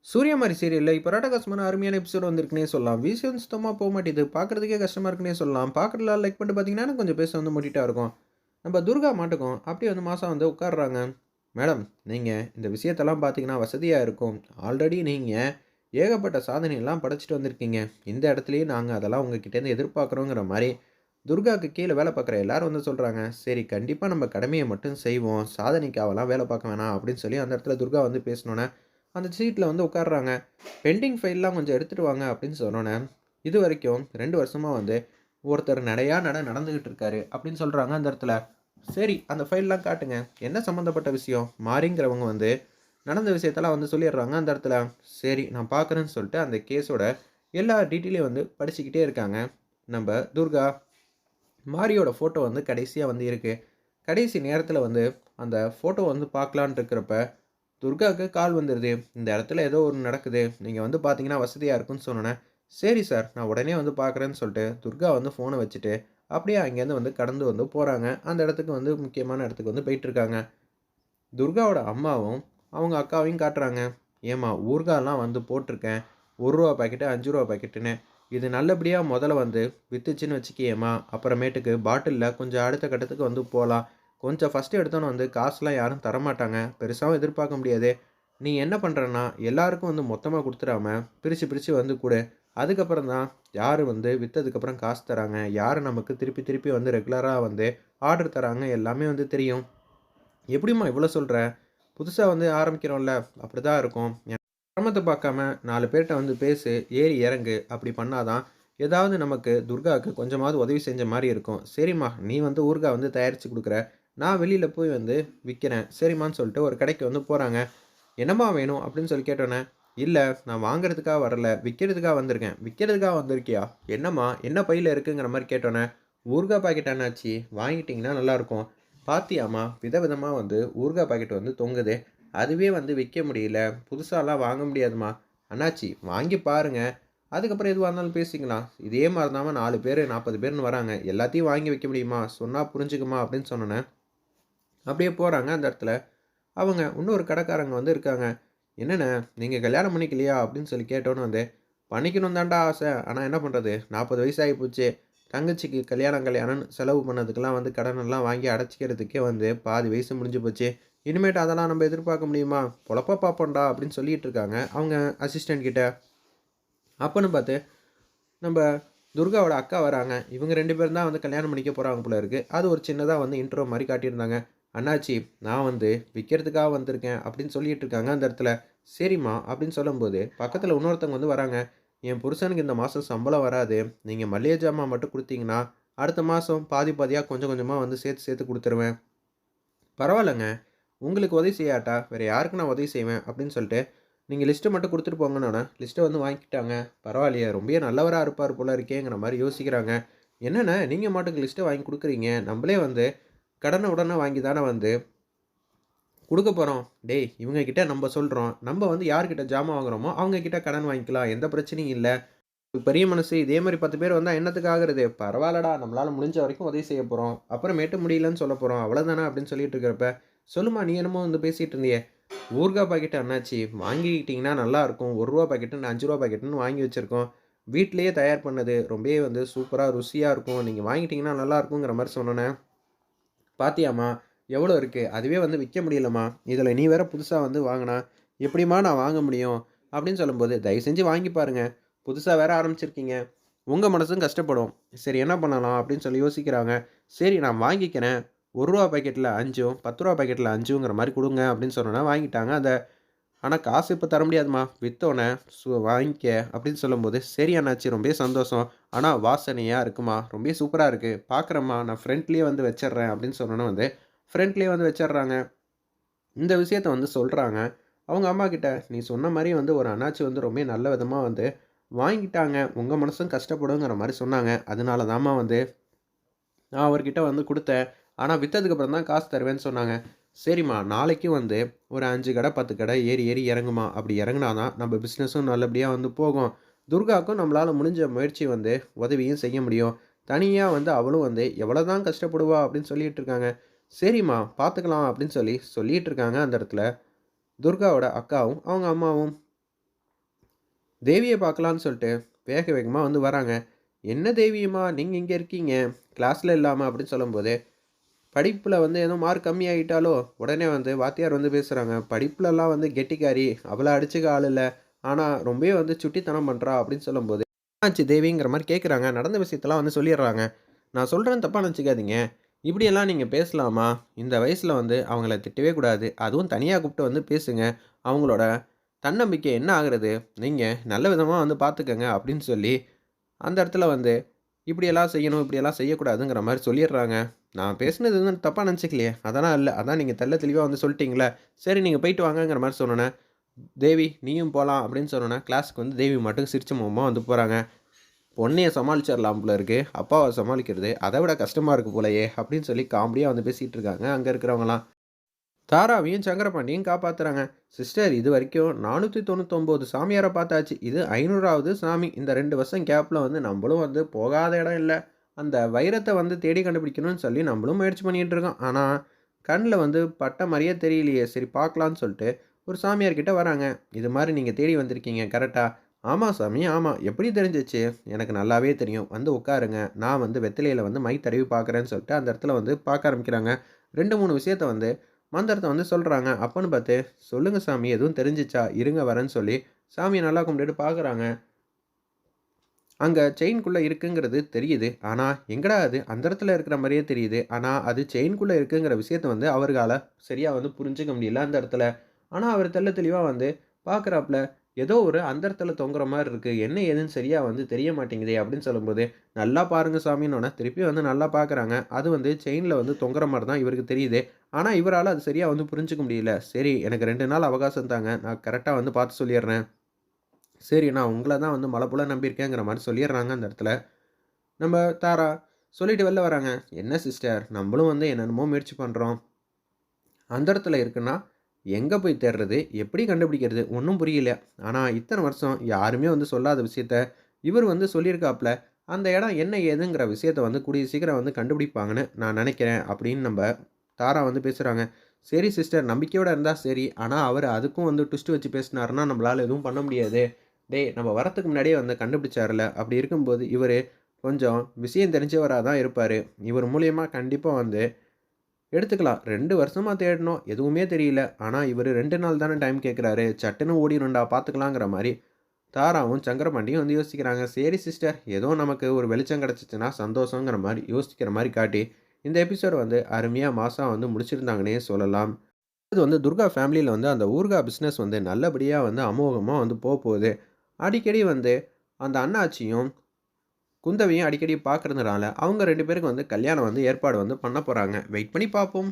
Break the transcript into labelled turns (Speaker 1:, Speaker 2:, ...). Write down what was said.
Speaker 1: சூரியமாரி சீரியல்ல இப்போ ராட்டகாசமான அருமையான எபிசோட் வந்திருக்குன்னே சொல்லலாம். விஷயம் சுத்தமா மாட்டேது. பார்க்குறதுக்கே கஷ்டமா இருக்குன்னே சொல்லலாம். பார்க்குறதுல லைக் பண்ணிட்டு பார்த்தீங்கன்னா, எனக்கு கொஞ்சம் பேச வந்து மூடிட்டா இருக்கும். நம்ம துர்கா மாட்டுக்கும் அப்படியே வந்து மாசா வந்து உட்கார்றாங்க. மேடம், நீங்க இந்த விஷயத்தெல்லாம் பார்த்தீங்கன்னா வசதியா இருக்கும். ஆல்ரெடி நீங்க ஏகப்பட்ட சாதனைலாம் படைச்சுட்டு வந்திருக்கீங்க. இந்த இடத்துலயே நாங்க அதெல்லாம் உங்ககிட்டேருந்து எதிர்பார்க்குறோங்கிற மாரி, துர்காக்கு கீழ வேலை பார்க்குற எல்லாரும் வந்து சொல்றாங்க. சரி, கண்டிப்பா நம்ம கடமைய மட்டும் செய்வோம். சாதனைக்காவலாம் வேலை பார்க்க வேணாம் அப்படின்னு சொல்லி அந்த இடத்துல துர்கா வந்து பேசினோனே, அந்த சீட்ல வந்து உட்கார்றாங்க. பெண்டிங் ஃபைல்லாம் கொஞ்சம் எடுத்துட்டு வாங்க அப்படின்னு சொன்னோனே, இதுவரைக்கும் 2 வருஷமா வந்து ஒருத்தர் நடையா நடந்துகிட்டு இருக்காரு அப்படின்னு சொல்றாங்க அந்த இடத்துல. சரி, அந்த ஃபைல்லாம் காட்டுங்க. என்ன சம்மந்தப்பட்ட விஷயம்? மாரிங்கிறவங்க வந்து நடந்த விஷயத்தெல்லாம் வந்து சொல்லிடுறாங்க அந்த இடத்துல. சரி, நான் பார்க்குறேன்னு சொல்லிட்டு அந்த கேஸோட எல்லா டீட்டெயிலையும் வந்து படிச்சுக்கிட்டே இருக்காங்க. நம்ப துர்கா. மாரியோட ஃபோட்டோ வந்து கடைசியா வந்து இருக்கு. கடைசி நேரத்தில வந்து அந்த ஃபோட்டோ வந்து பார்க்கலான்ட்டு இருக்கிறப்ப, துர்காவுக்கு கால் வந்துருது. இந்த இடத்துல ஏதோ ஒண்ணு நடக்குது. நீங்க வந்து பார்த்தீங்கன்னா வசதியா இருக்குன்னு சொன்னோனே, சரி சார், நான் உடனே வந்து பார்க்குறேன்னு சொல்லிட்டு, துர்கா வந்து ஃபோன வச்சுட்டு, அப்படியே அங்கேருந்து வந்து கடந்து வந்து போறாங்க. அந்த இடத்துக்கு வந்து முக்கியமான இடத்துக்கு வந்து போயிட்டுருக்காங்க. துர்காவோட அம்மாவும், அவங்க அக்காவையும் காட்டுறாங்க. "ஏம்மா, ஊறுகாலாம் வந்து போட்டிருக்கேன். ரூ. 1 பாக்கெட்டு, ரூ. 5 பாக்கெட்டுன்னு. இது நல்லபடியா மொதல்ல வந்து வித்துச்சுன்னு வச்சுக்கயேம்மா, அப்புறமேட்டுக்கு பாட்டில்ல கொஞ்சம் அடுத்த கட்டத்துக்கு வந்து போலாம். கொஞ்சம் ஃபர்ஸ்ட்டு எடுத்தோனே வந்து காசுலாம் யாரும் தரமாட்டாங்க. பெருசாவும் எதிர்பார்க்க முடியாது. நீ என்ன பண்றன்னா, எல்லாருக்கும் வந்து மொத்தமா குடுத்துறாம, பிரிச்சு பிரிச்சு வந்து குடு. அதுக்கப்புறம் தான் யாரு வந்து வித்ததுக்கப்புறம் காசு தராங்க, யாரு நமக்கு திருப்பி திருப்பி வந்து ரெகுலரா வந்து ஆர்டர் தராங்க எல்லாமே வந்து தெரியும்." "எப்படிம்மா இவ்வளோ சொல்ற? புதுசா வந்து ஆரம்பிக்கிறோம்ல, அப்படிதான் இருக்கும். சிரமத்த பார்க்காம 4 பேர்ட்ட வந்து பேசு, ஏறி இறங்கு. அப்படி பண்ணா தான், ஏதாவது நமக்கு துர்காவுக்கு கொஞ்சமாவது உதவி செஞ்ச மாரி இருக்கும். சரிம்மா, நீ வந்து ஊறுகாய் வந்து தயாரிச்சு குடுக்குற. நான் வெளியில போய் வந்து விக்கிறேன். சரிம்மான்னு சொல்லிட்டு ஒரு கடைக்கு வந்து போறாங்க. என்னம்மா வேணும்? அப்படின்னு சொல்லி கேட்டோன்னே, இல்ல, நான் வாங்குறதுக்காக வரல. விக்கிறதுக்காக வந்திருக்கேன். விக்கிறதுக்காக வந்திருக்கியா? என்னம்மா? என்ன பையில இருக்குங்கிற மாரி கேட்டோன்னே, ஊறுகாய் பாக்கெட் அண்ணாச்சி. வாங்கிட்டீங்கன்னா நல்லாருக்கும். பாத்தியாம்மா? விதவிதமா வந்து ஊறுகாய் பாக்கெட் வந்து தொங்குது. அதுவே வந்து விக்க முடியல. புதுசாலாம் வாங்க முடியாதும்மா. அண்ணாச்சி, வாங்கி பாருங்க. அதுக்கப்புறம் எதுவா இருந்தாலும் பேசிக்கலாம். இதே மாரி தாம்மா 4 பேரு, 40 பேருன்னு வராங்க. எல்லாத்தையும் வாங்கி வைக்க முடியுமா? சொன்னா புரிஞ்சுக்கம்மா அப்படின்னு சொன்னோன்னே, அப்படியே போறாங்க அந்த இடத்துல. அவங்க இன்னொரு கடைக்காரங்க வந்து இருக்காங்க. "என்னண்ணே, நீங்க கல்யாணம் பண்ணிக்கலையா?" அப்படின்னு சொல்லி கேட்டோனே வந்து, "பண்ணிக்கணும்னு தான்டா ஆசை. ஆனா என்ன பண்றது? 40 வயசு ஆகி போச்சு. தங்கச்சிக்கு கல்யாணம்னு செலவு பண்ணதுக்கெல்லாம் வந்து கடனெல்லாம் வாங்கி அடைச்சிக்கிறதுக்கே வந்து பாதி வயசு முடிஞ்சு போச்சு. இனிமேட்டு அதெல்லாம் நம்ம எதிர்பார்க்க முடியுமா? பொழப்ப பார்ப்போம்டா" அப்படின்னு சொல்லிட்டு இருக்காங்க, அவங்க அசிஸ்டன்ட் கிட்ட. அப்பன்னு பார்த்து நம்ப துர்காவோட அக்கா வராங்க. இவங்க 2 பேரும் தான் வந்து கல்யாணம் பண்ணிக்க போறாங்க போல இருக்கு. அது ஒரு சின்னதா வந்து இன்ட்ரோ மாரி காட்டியிருந்தாங்க. "அண்ணாச்சி, நான் வந்து விக்கிறதுக்காக வந்திருக்கேன்" அப்படின்னு சொல்லிட்டு இருக்காங்க அந்த இடத்துல. "சரிம்மா" அப்படின்னு சொல்லும்போது, பக்கத்துல இன்னொருத்தவங்க வந்து வராங்க. "என் புருஷனுக்கு இந்த மாசம் சம்பளம் வராது. நீங்க மளிகை ஜாமான் மட்டும் குடுத்தீங்கன்னா, அடுத்த மாசம் பாதி பாதியா கொஞ்சம் கொஞ்சமா வந்து சேர்த்து சேர்த்து குடுத்துருவேன்." "பரவால்லங்க. உங்களுக்கு உதவி செய்யாட்டா, வேற யாருக்கு நான் உதவி செய்வேன்?" அப்படின்னு சொல்லிட்டு, "நீங்க லிஸ்ட்ட மட்டும் குடுத்துட்டு போங்கன்னோனே, லிஸ்ட்ட வந்து வாங்கிக்கிட்டாங்க. பரவாயில்லையே, ரொம்பயே நல்லவரா இருப்பார் போல இருக்கேங்கிற மாரி யோசிக்கிறாங்க. "என்னண்ணே, நீங்க பாட்டுக்கு லிஸ்ட்ட வாங்கி குடுக்குறீங்க. நம்பளே வந்து கடன உடன வாங்கி தானே வந்து குடுக்க போறோம். டேய், இவங்க கிட்ட நம்ப சொல்றோம். நம்ப வந்து யார்கிட்ட ஜாமான் வாங்குறோமோ, அவங்க கிட்ட கடன் வாங்கிக்கலாம். எந்த பிரச்சனையும் இல்ல. பெரிய மனசு இதே மாரி 10 பேர் வந்தா என்னத்துக்கு ஆகுறது? பரவால்லடா, நம்மளால முடிஞ்ச வரைக்கும் உதவி செய்ய போறோம். அப்புறமேட்டு முடியலன்னு சொல்லப் போறோம். அவ்வளோதானே" அப்படின்னு சொல்லிட்டு இருக்கிறப்ப, "சொல்லும்மா, நீ என்னமோ வந்து பேசிட்டு இருந்தியே?" "ஊறுகாய் பாக்கெட் அண்ணாச்சி, வாங்கிக்கிட்டீங்கன்னா நல்லாருக்கும். ரூ. 1 பாக்கெட்டு, ரூ. 5 பாக்கெட்டுன்னு வாங்கி வச்சிருக்கோம். வீட்லயே தயார் பண்ணது. ரொம்பவே வந்து சூப்பரா ருசியா இருக்கும். நீங்க வாங்கிட்டீங்கன்னா நல்லாருக்குங்கிற" மாரி சொன்னோனே, "பாத்தியாம்மா, எவ்வளோ இருக்கு? அதுவே வந்து விக்க முடியலம்மா. இதுல நீ வேற புதுசா வந்து வாங்குனா, எப்படிம்மா நான் வாங்க முடியும்?" அப்படின்னு சொல்லும்போது, "தயவு செஞ்சு வாங்கி பாருங்க. புதுசா வேற ஆரம்பிச்சிருக்கீங்க. உங்க மனசும் கஷ்டப்படும். சரி, என்ன பண்ணலாம்?" அப்படின்னு சொல்லி யோசிக்கிறாங்க. "சரி, நான் வாங்கிக்கிறேன். ரூ. 1 பாக்கெட்ல 5ம், ரூ. 10 பாக்கெட்ல 5ங்கிற மாரி குடுங்க" அப்படின்னு சொன்னோனே வாங்கிட்டாங்க. "ஆனா காசு இப்ப தர முடியாதும்மா. வித்தோனே வாங்கிக்க" அப்படின்னு சொல்லும்போது, "சரி அண்ணாச்சி, ரொம்பவே சந்தோஷம். ஆனா வாசனையா இருக்கும்மா. ரொம்பவே சூப்பரா இருக்கு. பார்க்குறேம்மா. நான் ஃப்ரண்ட்லயே வந்து வச்சர்றேன்" அப்படின்னு சொன்னோனே வந்து, ஃப்ரண்ட்லயே வந்து வச்சர்றாங்க. இந்த விஷயத்த வந்து சொல்றாங்க. அவங்க அம்மாகிட்ட, "நீ சொன்ன மாரி வந்து ஒரு அண்ணாச்சி வந்து ரொம்பவே நல்ல விதமா வந்து வாங்கிட்டாங்க. உங்க மனசும் கஷ்டப்படுங்கிற மாரி சொன்னாங்க. அதனால தாம்மா வந்து நான் அவர்கிட்ட வந்து குடுத்தேன். ஆனா வித்ததுக்கு அப்புறம் தான் காசு தருவேன்னு சொன்னாங்க." "சரிம்மா, நாளைக்கும் வந்து ஒரு 5 கடை, 10 கடை ஏறி ஏறி இறங்கும்மா. அப்படி இறங்குனா தான் நம்ம பிசினஸும் நல்லபடியா வந்து போகும். துர்காவுக்கும் நம்மளால முடிஞ்ச முயற்சி வந்து உதவியும் செய்ய முடியும். தனியா வந்து அவளும் வந்து எவ்வளோதான் கஷ்டப்படுவா" அப்படின்னு சொல்லிட்டு இருக்காங்க. "சரிம்மா, பார்த்துக்கலாம்" அப்படின்னு சொல்லி சொல்லிட்டு இருக்காங்க அந்த இடத்துல. துர்காவோட அக்காவும், அவங்க அம்மாவும். தேவியை பார்க்கலான்னு சொல்லிட்டு வேக வேகமாக வந்து வராங்க. "என்ன தேவியம்மா நீங்கள் இங்கே இருக்கீங்க? கிளாஸில் இல்லாமல்" அப்படின்னு சொல்லும்போது, படிப்பில் வந்து ஏதோ மார்க் கம்மியாயிட்டாலோ, உடனே வந்து வாத்தியார் வந்து பேசுகிறாங்க. "படிப்புலலாம் வந்து கெட்டிக்காரி, அவளை அடிச்சுக்க ஆள் இல்ல. ஆனா ரொம்பவே வந்து சுட்டித்தனம் பண்ணுறா" அப்படின்னு சொல்லும்போது, "என்னாச்சு தேவிங்கிற மாதிரி கேட்குறாங்க. நடந்த விஷயத்தெல்லாம் வந்து சொல்லிடுறாங்க. "நான் சொல்கிறேன் தப்பாக நினச்சிக்காதீங்க. இப்படியெல்லாம் நீங்கள் பேசலாமா? இந்த வயசில் வந்து அவங்கள திட்டவே கூடாது. அதுவும் தனியாக கூப்பிட்டு வந்து பேசுங்க. அவங்களோட தன்னம்பிக்கை என்ன ஆகுறது? நீங்க நல்ல விதமா வந்து பார்த்துக்கங்க" அப்படின்னு சொல்லி, அந்த இடத்துல வந்து இப்படியெல்லாம் செய்யணும், இப்படியெல்லாம் செய்யக்கூடாதுங்கிற மாரி சொல்லிடுறாங்க. நான் பேசினது எதுவும் தப்பா நெனச்சுக்கலையே! அதெல்லாம் இல்ல. அதான் நீங்க தெள்ள தெளிவா வந்து சொல்ட்டீங்கல்ல. சரி நீங்க போயிட்டு வாங்கங்கிற மாரி சொன்னோனே, "தேவி நீயும் போலாம்" அப்படின்னு சொன்னோனே, கிளாஸ்க்கு வந்து தேவி மட்டும் சிரிச்ச முகமா வந்து போறாங்க. "பொண்ணைய சமாளிச்சிரலாம் போல இருக்கு. அப்பாவ சமாளிக்கிறது அத விட கஷ்டமா இருக்கு போலயே!" அப்படின்னு சொல்லி காமெடியா வந்து பேசிட்டு இருக்காங்க, அங்க இருக்கிறவங்கலாம். தாராவையும் சங்கரபாண்டியும் காப்பாத்துறாங்க. "சிஸ்டர் இதுவரைக்கும் 499 சாமியார பார்த்தாச்சு. இது 500வது சாமி. இந்த 2 வருஷம் கேப்ல வந்து நம்பளும் வந்து போகாத இடம் இல்ல. அந்த வைரத்த வந்து தேடி கண்டுபிடிக்கணும்னு சொல்லி நம்பளும் முயற்சி பண்ணிட்டு இருக்கோம். ஆனா, கண்ல வந்து பட்ட மாரியே தெரியலையே. சரி பார்க்கலான்னு சொல்லிட்டு ஒரு சாமியார் கிட்ட வராங்க. இது மாரி நீங்க தேடி வந்திருக்கீங்க கரெக்ட்டா? ஆமா சாமி, ஆமா. எப்படி தெரிஞ்சுச்சு? எனக்கு நல்லாவே தெரியும். வந்து உட்காருங்க. நான் வந்து வெத்தலையில வந்து மை தடவி பார்க்குறேன்னு சொல்லிட்டு அந்த இடத்துல வந்து பார்க்க ஆரம்பிக்கிறாங்க. 2, 3 விஷயத்த வந்து மந்திரத்த வந்து சொல்றாங்க. அப்பன்னு பார்த்து, "சொல்லுங்க சாமி எதுவும் தெரிஞ்சுச்சா? இருங்க வரேன்னு" சொல்லி சாமிய நல்லா கும்பிட்டுட்டு பார்க்குறாங்க. அங்க செயின்க்குள்ள இருக்குங்கிறது தெரியுது. ஆனா, எங்கடா அது? அந்த இடத்துல இருக்கிற மாரியே தெரியுது. ஆனா, அது செயின்க்குள்ள இருக்குங்கிற விஷயத்த வந்து அவர்களால சரியா வந்து புரிஞ்சுக்க முடியல அந்த இடத்துல. ஆனா, அவர் தெள்ள தெளிவா வந்து பார்க்குறாப்ல. ஏதோ ஒரு அந்தரத்தில தொங்குற மாரி இருக்கு. என்ன ஏதுன்னு சரியா வந்து தெரிய மாட்டேங்குதே! அப்படின்னு சொல்லும்போது, "நல்லா பாருங்க சாமின்னோனே" திருப்பி வந்து நல்லா பார்க்குறாங்க. அது வந்து செயின்ல வந்து தொங்குற மாரி தான் இவருக்கு தெரியுது. ஆனா, இவரால அது சரியா வந்து புரிஞ்சுக்க முடியல. "சரி எனக்கு 2 நாள் அவகாசம் தாங்க. நான் கரெக்ட்டா வந்து பார்த்து சொல்லிர்றேன்." சரி, நான் உங்கள தான் வந்து மலை போல நம்பியிருக்கேங்கிற மாரி சொல்லிர்றாங்க அந்த இடத்துல. நம்ம தாரா சொல்லிட்டு வெளில வராங்க. "என்ன சிஸ்டர் நம்பளும் வந்து என்னென்னமோ முயற்சி பண்றோம். அந்த இடத்துல இருக்குன்னா, எங்க போய் தேடுறது? எப்படி கண்டுபிடிக்கிறது? ஒண்ணும் புரியல. ஆனா இத்தன வருஷம் யாருமே வந்து சொல்லாத விஷயத்த, இவரு வந்து சொல்லியிருக்காப்ல. அந்த இடம் என்ன ஏதுங்கிற விஷயத்த வந்து கூடிய சீக்கிரம் வந்து கண்டுபிடிப்பாங்கன்னு நான் நெனைக்கிறேன்." அப்படின்னு நம்ப தாரா வந்து பேசுறாங்க. "சரி சிஸ்டர் நம்பிக்கையோட இருந்தா சரி. ஆனா அவரு அதுக்கும் வந்து ட்விஸ்ட் வச்சு பேசினாருன்னா, நம்பளால எதுவும் பண்ண முடியாது." "டேய் நம்ம வரத்துக்கு முன்னாடியே வந்து கண்டுபிடிச்சாருல. அப்படி இருக்கும்போது இவரு கொஞ்சம் விஷயம் தெரிஞ்சவரா தான் இருப்பாரு. இவர் மூலியமா கண்டிப்பா வந்து எடுத்துக்கலாம். 2 வருஷமா தேடினோம். எதுவுமே தெரியல. ஆனா இவரு 2 நாள் தானே டைம் கேட்குறாரு. சட்டுன்னு ஓடிரும்டா பார்த்துக்கலாங்கிற மாரி தாராவும், சங்கரபாண்டியும் வந்து யோசிக்கிறாங்க. சரி சிஸ்டர், ஏதோ நமக்கு ஒரு வெளிச்சம் கிடைச்சுச்சுன்னா சந்தோஷங்கிற மாரி யோசிக்கிற மாரி காட்டி, இந்த எபிசோட வந்து அருமையா மாஸா வந்து முடிச்சிருந்தாங்கன்னே சொல்லலாம். அது வந்து துர்கா ஃபேமிலியில வந்து அந்த ஊர்கா பிசினஸ் வந்து நல்லபடியா வந்து அமோகமா வந்து போப்போது. அடிக்கடி வந்து அந்த அண்ணாச்சியும், குந்தவையும் அடிக்கடி பார்க்கறதுனால, அவங்க 2 பேருக்கும் வந்து கல்யாணம் வந்து ஏற்பாடு வந்து பண்ண போறாங்க. வெயிட் பண்ணி பார்ப்போம்.